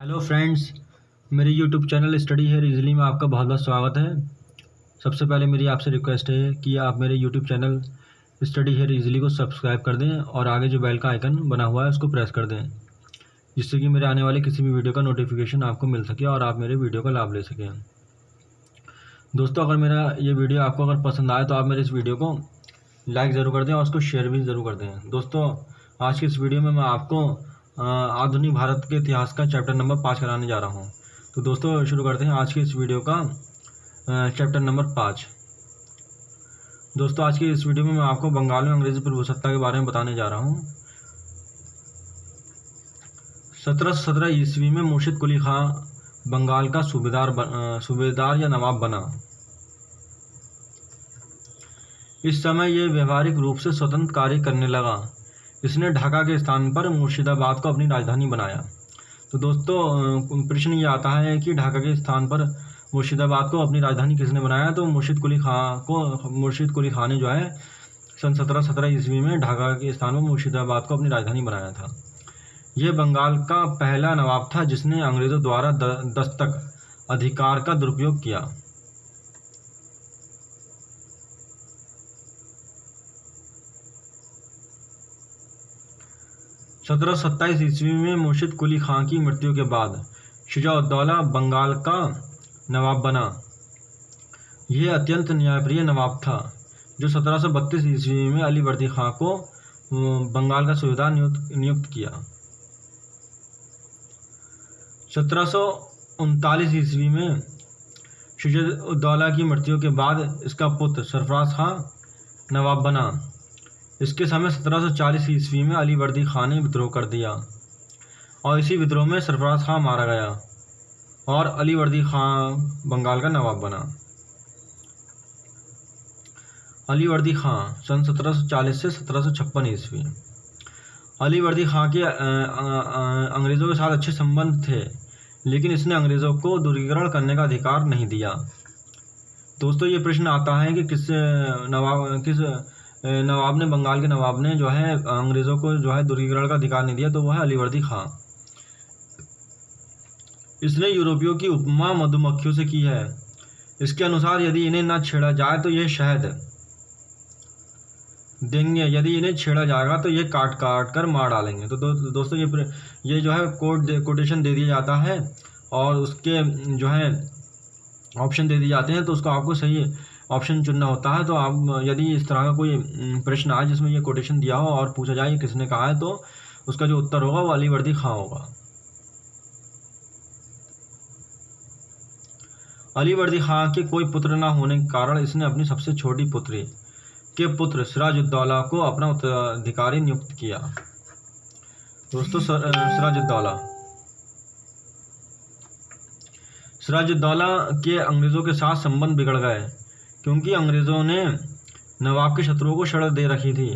Hello friends, मेरे YouTube channel study hair easily में आपका बहुत बहुत स्वागत है। सबसे पहले मेरी आपसे रिक्वेस्ट है कि आप मेरे YouTube channel study hair easily को सब्सक्राइब कर दें और आगे जो बेल का आइकन बना हुआ है उसको प्रेस कर दें, जिससे कि मेरे आने वाले किसी भी वीडियो का नोटिफिकेशन आपको मिल सके और आप मेरे वीडियो का लाभ ले सकें। दोस्तों, अगर मेरा ये वीडियो आपको अगर पसंद आए तो आप मेरे इस वीडियो को लाइक ज़रूर कर दें और उसको शेयर भी ज़रूर कर दें। दोस्तों, आज की इस वीडियो में मैं आपको आधुनिक भारत के इतिहास का चैप्टर नंबर 5 कराने जा रहा हूँ। तो दोस्तों, शुरू करते हैं आज की इस वीडियो का चैप्टर नंबर 5। दोस्तों, आज की इस वीडियो में मैं आपको बंगाल में अंग्रेजी प्रभुसत्ता के बारे में बताने जा रहा हूँ। 1717 ईस्वी में मुर्शिद कुली खां बंगाल का सूबेदार या नवाब बना। इस समय यह व्यवहारिक रूप से स्वतंत्र कार्य करने लगा। इसने ढाका के स्थान पर मुर्शिदाबाद को अपनी राजधानी बनाया। तो दोस्तों, प्रश्न ये आता है कि ढाका के स्थान पर मुर्शिदाबाद को अपनी राजधानी किसने बनाया? तो मुर्शिद कुली खां ने जो है सन 1717 ईस्वी में ढाका के स्थान पर मुर्शिदाबाद को अपनी राजधानी बनाया था। यह बंगाल का पहला नवाब था जिसने अंग्रेजों द्वारा दस्तक अधिकार का दुरुपयोग किया। सत्रह सौ 27 ईस्वी में मुर्शिद कुली खां की मृत्यु के बाद शुजा-उद-दौला बंगाल का नवाब बना। यह अत्यंत न्यायप्रिय नवाब था जो 1732 ईस्वी में अली वर्दी खां को बंगाल का सूबेदार नियुक्त किया। 1739 ईस्वी में शुजा-उद-दौला की मृत्यु के बाद इसका पुत्र सरफराज खां नवाब बना। इसके समय 1740 ईस्वी में अली वर्दी खां ने विद्रोह कर दिया और इसी विद्रोह में सरफराज खां मारा गया और अली वर्दी खां बंगाल का नवाब बना। अली वर्दी खां सन 1740 से 1756 ईस्वी। अली वर्दी खां के अंग्रेज़ों के साथ अच्छे संबंध थे, लेकिन इसने अंग्रेज़ों को दूरीकरण करने का अधिकार नहीं दिया। दोस्तों, ये प्रश्न आता है कि किस नवाब ने, बंगाल के नवाब ने जो है अंग्रेज़ों को जो है दूरीकरण का अधिकार नहीं दिया? तो वह है अली वर्दी खां। इसने यूरोपियों की उपमा मधुमक्खियों से की है। इसके अनुसार यदि इन्हें न छेड़ा जाए तो यह शहद देंगे, यदि इन्हें छेड़ा जाएगा तो ये काट काट कर मार डालेंगे। तो दोस्तों, ये जो है कोटेशन दे दिया जाता है और उसके जो है ऑप्शन दे दिए जाते हैं, तो उसको आपको सही ऑप्शन चुनना होता है। तो आप यदि इस तरह का कोई प्रश्न आए जिसमें ये कोटेशन दिया हो और पूछा जाए किसने कहा है, तो उसका जो उत्तर होगा वो अली वर्दी खां होगा। अली वर्दी खां के कोई पुत्र न होने के कारण इसने अपनी सबसे छोटी पुत्री के पुत्र सिराजुद्दौला को अपना उत्तराधिकारी नियुक्त किया। दोस्तों, सिराजुद्दौला के अंग्रेज़ों के साथ संबंध बिगड़ गए, क्योंकि अंग्रेज़ों ने नवाब के शत्रुओं को शर्त दे रखी थी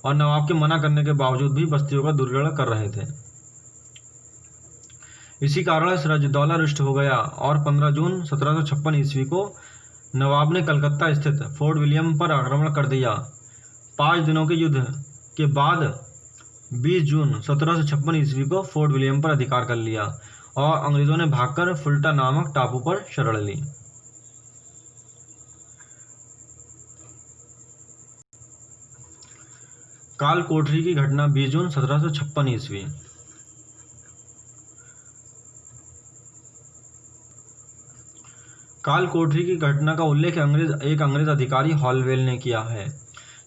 और नवाब के मना करने के बावजूद भी बस्तियों का दूरीकरण कर रहे थे। इसी कारण सिराजुद्दौला रुष्ट हो गया और 15 जून 1756 ईस्वी को नवाब ने कलकत्ता स्थित फोर्ट विलियम पर आक्रमण कर दिया। 5 दिनों के युद्ध के बाद 20 जून 1756 ईस्वी को फोर्ट विलियम पर अधिकार कर लिया और अंग्रेज़ों ने भागकर फुल्टा नामक टापू पर शरण ली। काल कोठरी की घटना 20 जून 1756 ईस्वी। काल कोठरी की घटना का उल्लेख एक अंग्रेज अधिकारी हॉलवेल ने किया है।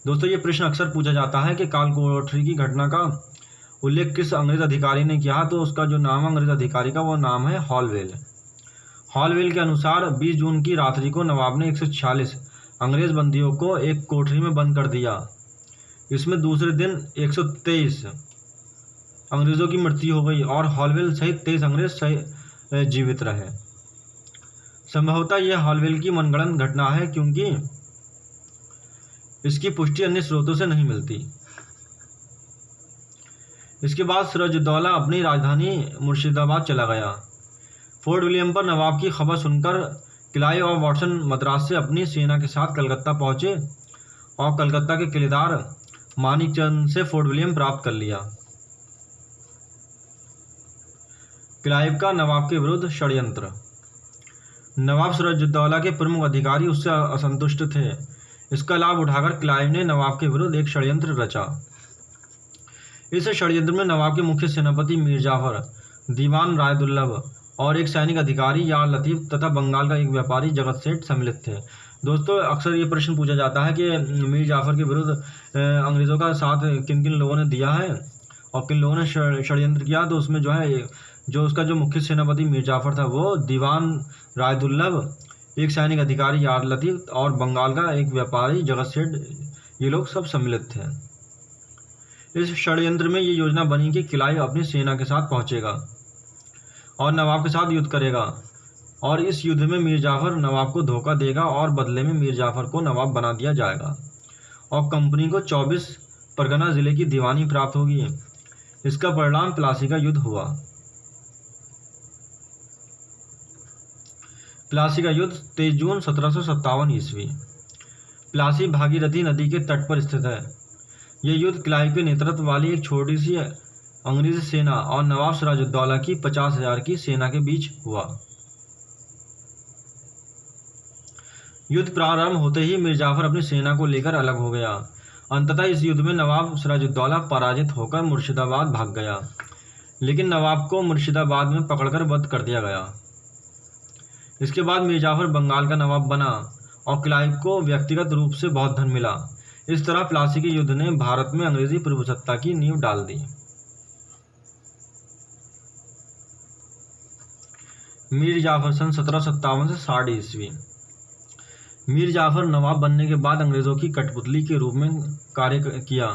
दोस्तों, ये प्रश्न अक्सर पूछा जाता है कि काल कोठरी की घटना का उल्लेख किस अंग्रेज अधिकारी ने किया? तो उसका जो नाम अंग्रेज अधिकारी का वो नाम है हॉलवेल। हॉलवेल के अनुसार 20 जून की रात्रि को नवाब ने 146 अंग्रेज बंदियों को एक कोठरी में बंद कर दिया। इसमें दूसरे दिन 123 अंग्रेज़ों की मृत्यु हो गई और हॉलवेल सहित 23 अंग्रेज जीवित रहे। संभवतः यह हॉलवेल की मनगढ़ंत घटना है, क्योंकि इसकी पुष्टि अन्य स्रोतों से नहीं मिलती। इसके बाद सिराजुद्दौला अपनी राजधानी मुर्शिदाबाद चला गया। फोर्ट विलियम पर नवाब की खबर सुनकर क्लाइव और वाटसन मद्रास से अपनी सेना के साथ कलकत्ता पहुंचे और कलकत्ता के किलेदार मानिकचंद से फोर्ट विलियम प्राप्त कर लिया। क्लाइव का नवाब के विरुद्ध षड्यंत्र। नवाब सिराजुद्दौला के प्रमुख अधिकारी उससे असंतुष्ट थे। इसका लाभ उठाकर क्लाइव ने नवाब के विरुद्ध एक षड्यंत्र रचा। इस षड्यंत्र में नवाब के मुख्य सेनापति मीर जाफर, दीवान रायदुल्लभ और एक सैनिक अधिकारी यार लतीफ तथा बंगाल का एक व्यापारी जगत सेठ सम्मिलित थे। दोस्तों, अक्सर ये प्रश्न पूछा जाता है कि मीर जाफर के विरुद्ध अंग्रेज़ों का साथ किन किन लोगों ने दिया है और किन लोगों ने षड्यंत्र किया। तो उसमें जो उसका जो मुख्य सेनापति मीर जाफर था वो दीवान रायदुल्लभ, एक सैनिक अधिकारी यार लतीफ और बंगाल का एक व्यापारी जगत सेठ, ये लोग सब सम्मिलित थे। इस षड्यंत्र में ये योजना बनी कि क्लाइव अपनी सेना के साथ पहुंचेगा और नवाब के साथ युद्ध करेगा और इस युद्ध में मीर जाफर नवाब को धोखा देगा और बदले में मीर जाफर को नवाब बना दिया जाएगा और कंपनी को 24 परगना जिले की दीवानी प्राप्त होगी। इसका परिणाम प्लासी का युद्ध हुआ। प्लासी का युद्ध 23 जून 1757 ईस्वी। प्लासी भागीरथी नदी के तट पर स्थित है। यह युद्ध क्लाइव के नेतृत्व वाली एक छोटी सी अंग्रेजी सेना और नवाब सिराजुद्दौला की 50,000 की सेना के बीच हुआ। युद्ध प्रारंभ होते ही मीर जाफर अपनी सेना को लेकर अलग हो गया। अंततः इस युद्ध में नवाब सिराजुद्दौला पराजित होकर मुर्शिदाबाद भाग गया, लेकिन नवाब को मुर्शिदाबाद में पकड़कर वध कर दिया गया। इसके बाद मीर जाफर बंगाल का नवाब बना और क्लाइव को व्यक्तिगत रूप से बहुत धन मिला। इस तरह प्लासी के युद्ध ने भारत में अंग्रेजी प्रभुसत्ता की नींव डाल दी। मीर जाफर सन 1757 से 60 ईस्वी। मीर जाफर नवाब बनने के बाद अंग्रेजों की कठपुतली के रूप में कार्य किया,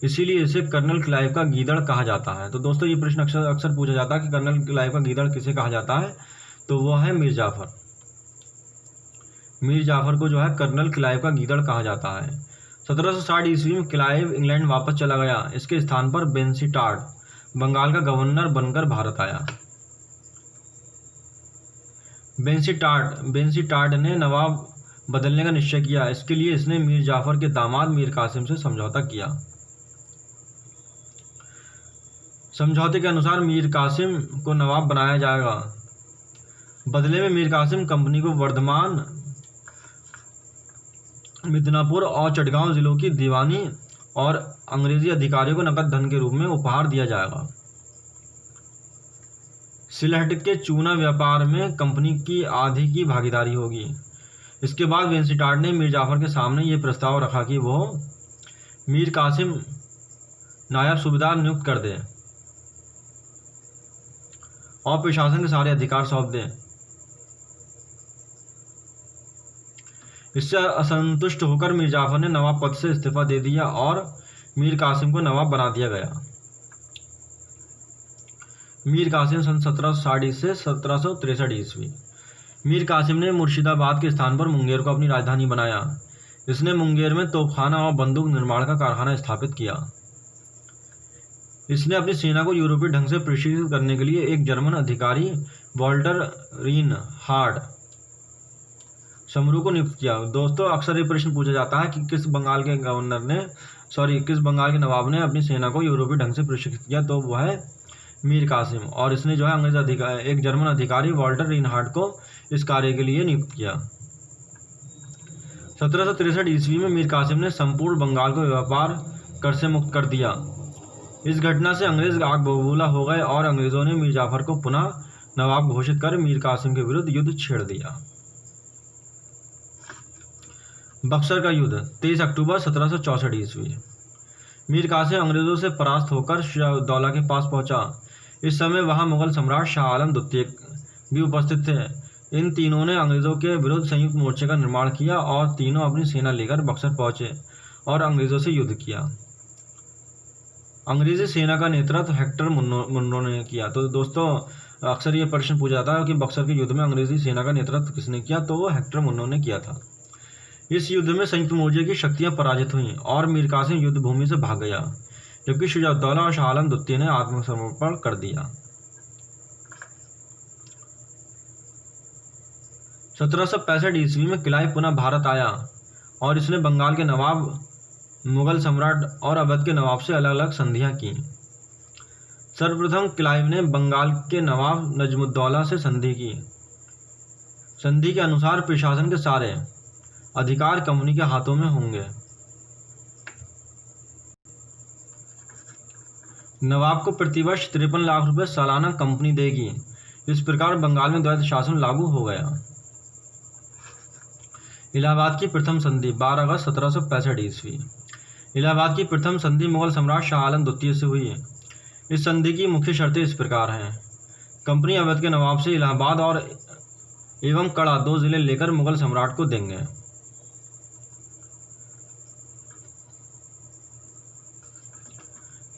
इसीलिए इसे कर्नल क्लाइव का गीदड़ कहा जाता है। तो दोस्तों, ये प्रश्न अक्सर पूछा जाता है कि कर्नल क्लाइव का गीदड़ किसे कहा जाता है, तो वो है मीर जाफर। मीर जाफर को जो है कर्नल क्लाइव का गीदड़ कहा जाता है। 1760 ईस्वी में क्लाइव इंग्लैंड वापस चला गया। इसके स्थान पर बेंसीटाड बंगाल का गवर्नर बनकर भारत आया। बेंसीटाड ने नवाब बदलने का निश्चय किया। इसके लिए इसने मीर जाफर के दामाद मीर कासिम से समझौता किया। समझौते के अनुसार मीर कासिम को नवाब बनाया जाएगा। बदले में मीर कासिम कंपनी को वर्धमान, मिदनापुर और चटगांव जिलों की दीवानी और अंग्रेजी अधिकारियों को नकद धन के रूप में उपहार दिया जाएगा। सिलहट के चूना व्यापार में कंपनी की आधी की भागीदारी होगी। इसके बाद बेंसीटाड ने मीर जाफर के सामने ये प्रस्ताव रखा कि वो मीर कासिम नायब सूबेदार नियुक्त कर दे और प्रशासन के सारे अधिकार सौंप दें। इससे असंतुष्ट होकर मीर जाफर ने नवाब पद से इस्तीफा दे दिया और मीर कासिम को नवाब बना दिया गया। मीर कासिम सन 1760 से 1763 ईस्वी। मीर कासिम ने मुर्शिदाबाद के स्थान पर मुंगेर को अपनी राजधानी बनाया। इसने मुंगेर में तोपखाना और बंदूक निर्माण का कारखाना स्थापित किया। इसने अपनी सेना को यूरोपीय ढंग से प्रशिक्षित करने के लिए एक जर्मन अधिकारी वॉल्टर रीनहार्ड समरू को नियुक्त किया। दोस्तों, अक्सर ये प्रश्न पूछा जाता है कि किस बंगाल के नवाब ने अपनी सेना को यूरोपीय ढंग से प्रशिक्षित किया, तो वह है मीर कासिम। और इसने जो है एक जर्मन अधिकारी वॉल्टर रीनहार्ड को इस कार्य के लिए नियुक्त किया। 1763 ईस्वी में मीर कासिम ने संपूर्ण बंगाल को व्यापार कर से मुक्त कर दिया। इस घटना से अंग्रेज आग बबूला हो गए और अंग्रेजों ने मीर जाफर को पुनः नवाब घोषित कर मीर कासिम के विरुद्ध युद्ध छेड़ दिया। बक्सर का युद्ध 23 अक्टूबर 1764 ईस्वी। मीर कासिम अंग्रेजों से परास्त होकर सिराजुद्दौला के पास पहुंचा। इस समय वहां मुगल सम्राट शाह आलम द्वितीय भी उपस्थित थे। इन तीनों ने अंग्रेजों के विरुद्ध संयुक्त मोर्चे का निर्माण किया और तीनों अपनी सेना लेकर बक्सर पहुंचे और अंग्रेजों से युद्ध किया। अंग्रेजी सेना का नेतृत्व हेक्टर मुन्नो ने किया। तो दोस्तों, अक्सर ये प्रश्न पूछा जाता है कि बक्सर के युद्ध में अंग्रेजी सेना का नेतृत्व किसने किया, तो वो हेक्टर मुन्नो ने किया था। इस युद्ध में संयुक्त मोर्चे की शक्तियां पराजित हुईं और मीर कासिम युद्ध भूमि से भाग गया, जबकि सिराजुद्दौला और शाह आलम द्वितीय ने आत्मसमर्पण कर दिया। 1765 ईस्वी में क्लाइव पुनः भारत आया और इसने बंगाल के नवाब, मुगल सम्राट और अवध के नवाब से अलग अलग संधियां की। सर्वप्रथम क्लाइव ने बंगाल के नवाब नजमुद्दौला से संधि की। संधि के अनुसार प्रशासन के सारे अधिकार कंपनी के हाथों में होंगे। नवाब को प्रतिवर्ष 53 लाख रुपए सालाना कंपनी देगी। इस प्रकार बंगाल में द्वैध शासन लागू हो गया। इलाहाबाद की प्रथम संधि 12 अगस्त 1765 ईस्वी। इलाहाबाद की प्रथम संधि मुगल सम्राट शाह आलम द्वितीय से हुई। इस संधि की मुख्य शर्तें इस प्रकार हैं। कंपनी अवध के नवाब से इलाहाबाद और एवं कड़ा 2 जिले लेकर मुगल सम्राट को देंगे।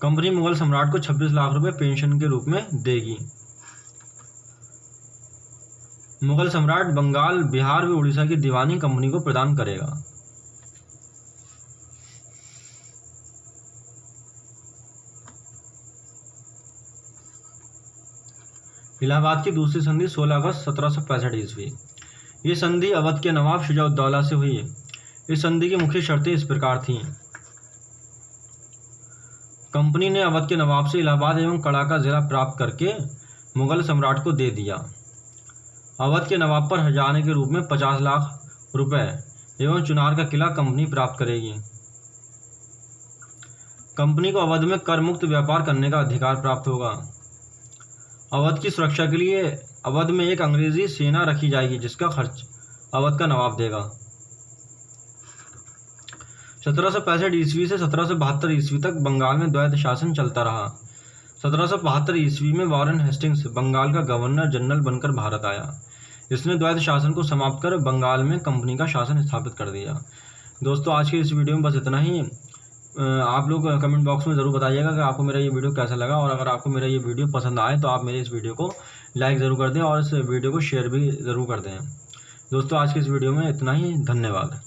कंपनी मुगल सम्राट को 26 लाख रुपए पेंशन के रूप में देगी। मुगल सम्राट बंगाल, बिहार व उड़ीसा की दीवानी कंपनी को प्रदान करेगा। इलाहाबाद की दूसरी संधि 16 अगस्त 1765 ईस्वी। ये संधि अवध के नवाब शुजाउद्दौला से हुई। इस संधि की मुख्य शर्तें इस प्रकार थीं। कंपनी ने अवध के नवाब से इलाहाबाद एवं कड़ा का जिला प्राप्त करके मुगल सम्राट को दे दिया। अवध के नवाब पर हर्जाने के रूप में 50 लाख रुपए एवं चुनार का किला कंपनी प्राप्त करेगी। कंपनी को अवध में कर मुक्त व्यापार करने का अधिकार प्राप्त होगा। अवध की सुरक्षा के लिए अवध में एक अंग्रेजी सेना रखी जाएगी, जिसका खर्च अवध का नवाब देगा। 1765 ईस्वी से 1772 ईस्वी तक बंगाल में द्वैध शासन चलता रहा। 1772 ईस्वी में वॉरेन हेस्टिंग्स बंगाल का गवर्नर जनरल बनकर भारत आया। इसने द्वैध शासन को समाप्त कर बंगाल में कंपनी का शासन स्थापित कर दिया। दोस्तों, आज के इस वीडियो में बस इतना ही। आप लोग कमेंट बॉक्स में ज़रूर बताइएगा कि आपको मेरा ये वीडियो कैसा लगा, और अगर आपको मेरा ये वीडियो पसंद आए तो आप मेरे इस वीडियो को लाइक ज़रूर कर दें और इस वीडियो को शेयर भी ज़रूर कर दें। दोस्तों, आज के इस वीडियो में इतना ही। धन्यवाद।